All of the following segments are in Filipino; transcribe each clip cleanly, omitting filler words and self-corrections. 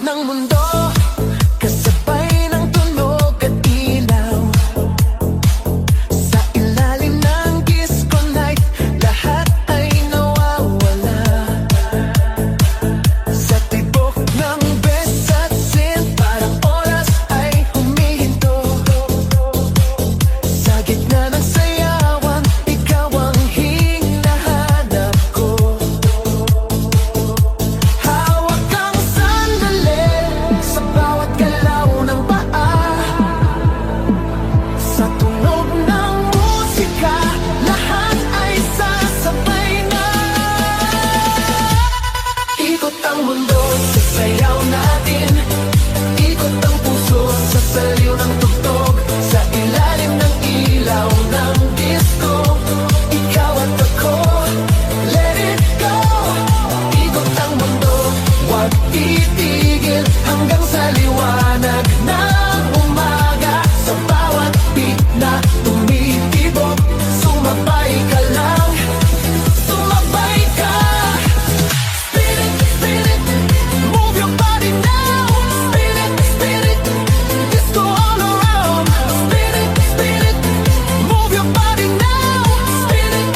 ng mundo, kasabay ng tunog at ilaw. Sa ilalim ng disco light, lahat ay nawawala. Sa tibok ng besasin, parang oras ay humihinto. Sa gitna ng sayawan, ikaw ang hinahanap ko. Hawak kang sandali sa bawat galaw ng paa. Sa tunog ng musika, lahat ay sasabay na. Ikot ang mundo sa sayaw natin, ikot ang puso sa saliw ng tugtog. Sa ilalim ng ilaw ng disco, ikaw at ako, let it go. Ikot ang mundo, huwag titigil hanggang sa liwanag ng umaga. Sa bawat beat na tumitibok, sumabay ka lang, sumabay ka. Spin it, move your body now. Spin it, disco all around. Spin it, move your body now. Spin it,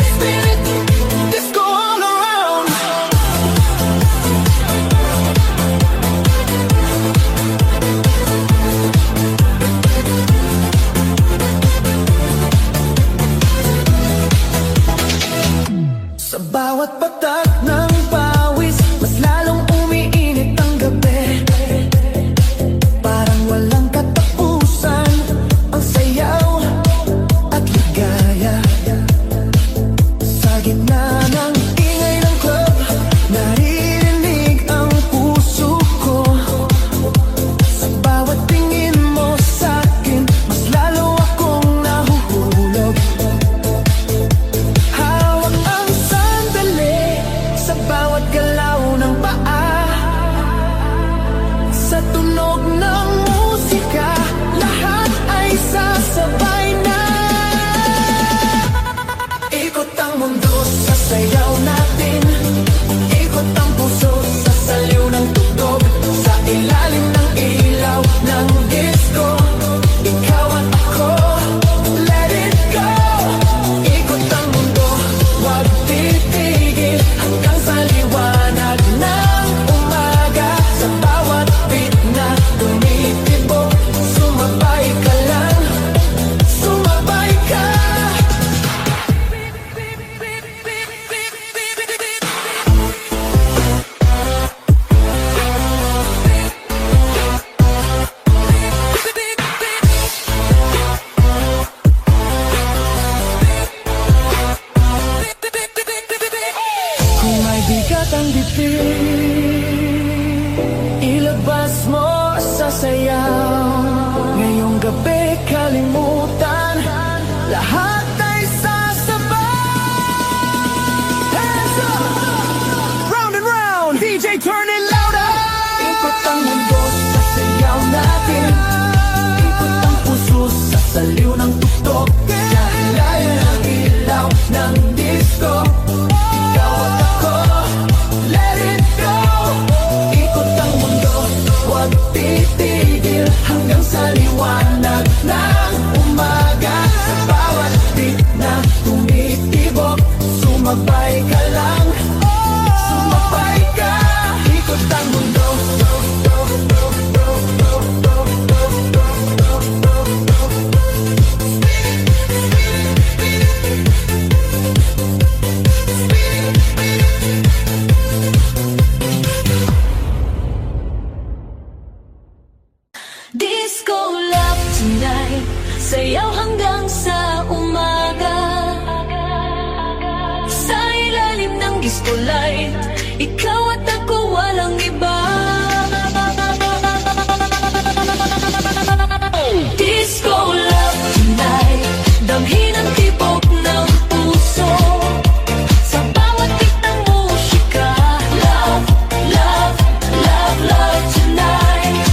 disco all around. Sa bawat patak ng pawis, mas lalong umiinit ang gabi. Parang walang katapusan ang sayaw at ligaya. Sa gitna ng ingay ng club, naririnig ang puso ko. Sa bawat tingin mo sa'kin, mas lalo akong nahuhulog. Hawak ang sandali sa bawat galaw ng paa. Sa tunog ng musika, lahat ay sasabay na. Ikot ang mundo sa sayaw natin, ikot ang puso sa saliw ng tugtog. Sa ilalim ng ilaw ng disco, ikaw at ako, let it go. Ikot ang mundo, huwag titigil hanggang sa liwanag ng umaga. Sa bawat beat na tumitibok, sumabay ka lang, sumabay ka. Kung may bigat ang dibdib, ilabas mo sa sayaw. Ngayong gabi kalimutan, lahat ay sasabay. Hands up! Round and round, DJ turn it louder. Ikot ang mundo sa sayaw natin, ikot ang puso sa saliw ng tugtog. Sa ilalim ng ilaw ng disco, ikaw at ako, let it go. Ikot ang mundo, huwag titigil hanggang sa liwanag ng umaga. Sa bawat beat na tumitibok, sumabay ka lang, sumabay ka. Ikot ang mundo. Disco love tonight, sayaw hanggang sa umaga. Sa ilalim ng disco light, ikaw at ako walang iba. Disco love tonight, damhin ang tibok ng puso. Sa bawat beat ng musika, love, love, love, love tonight.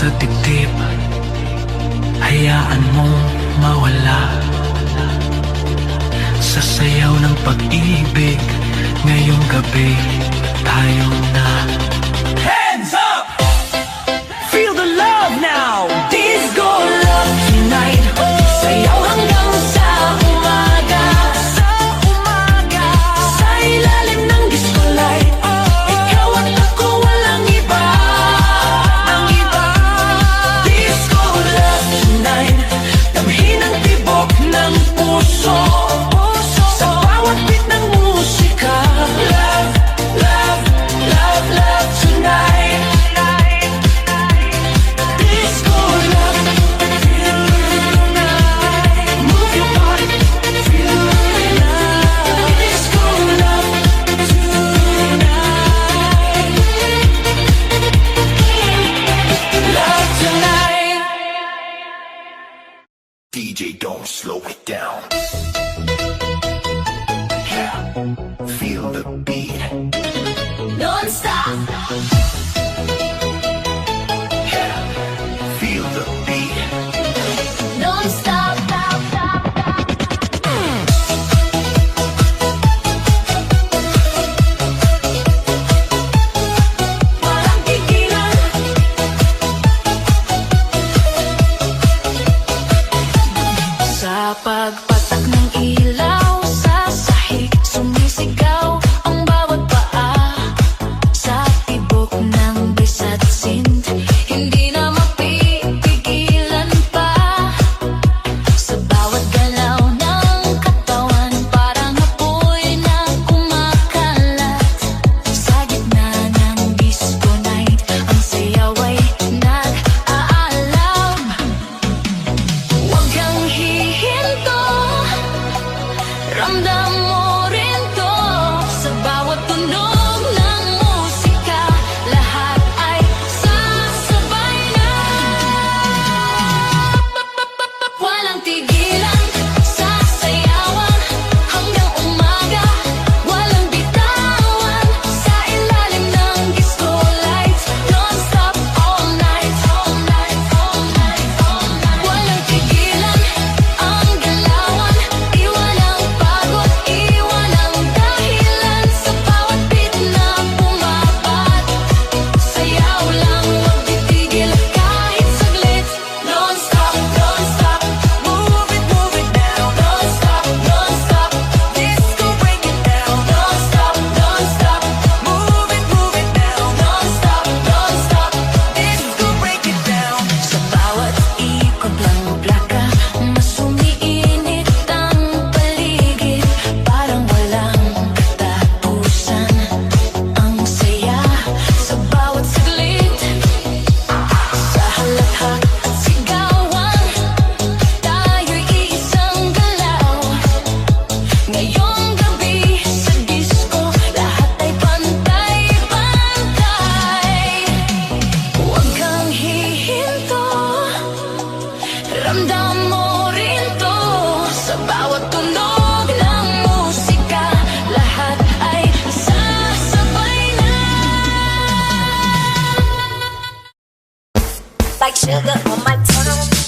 sa dibdib, hayaan mong mawala sa sayaw ng pag-ibig. Ngayong gabi tayo na. Hands up! Feel the love now! Disco love tonight. Sayaw hanggang sa umaga. Sa umaga. Sa ilalim ng disco light. Ikaw at ako walang iba. Ang iba. Disco love tonight. Damhin ang tibok ng puso. Sa bawat beat ng musika. Love, love, love, love tonight. Disco love, feel tonight. Move your body, feel tonight. Disco love tonight. Love tonight. DJ, don't slow it down. Yeah, feel the beat. Don't stop. Yeah, feel the beat. Don't stop. Walang tigilan. Sa pagpatak ng ilaw sa sahig, sumisigaw ang bawat paa. Sa tibok ng bisat sind, hindi na mapipigilan pa. Sa bawat galaw ng katawan, parang apoy na kumakalat. Sa gitna ng disco night, ang sayaw ay nag-aalam. Huwag kang hihinto, ramdam mo rin to. Sa bawat tunog ng musika, lahat ay sasabay na. Walang tigilan sa sayawan, hanggang umaga, walang bitawan. Sa ilalim ng disco lights, don't stop all night, all night, all night, all night. Walang tigilan ang galawan, iwan ang pagod, iwan ang dahilan. Sa bawat beat na pumapat, sayaw lang, huwag titigil kahit saglit. Don't stop, move it now. Don't stop, disco break it down. Don't stop, move it now. Don't stop, disco break it down. Sa bawat ikot ng plaka, mas umiinit ang paligid. Parang walang katapusan ang saya sa bawat saglit. Sa halakhak at sigawan, tayo'y iisang galaw. Ngayong gabi sa disco, lahat ay pantay-pantay. Huwag kang hihinto, ramdam mo rin to. Sa bawat tunog ng musika, lahat ay sasabay na. Like sugar on my tongue.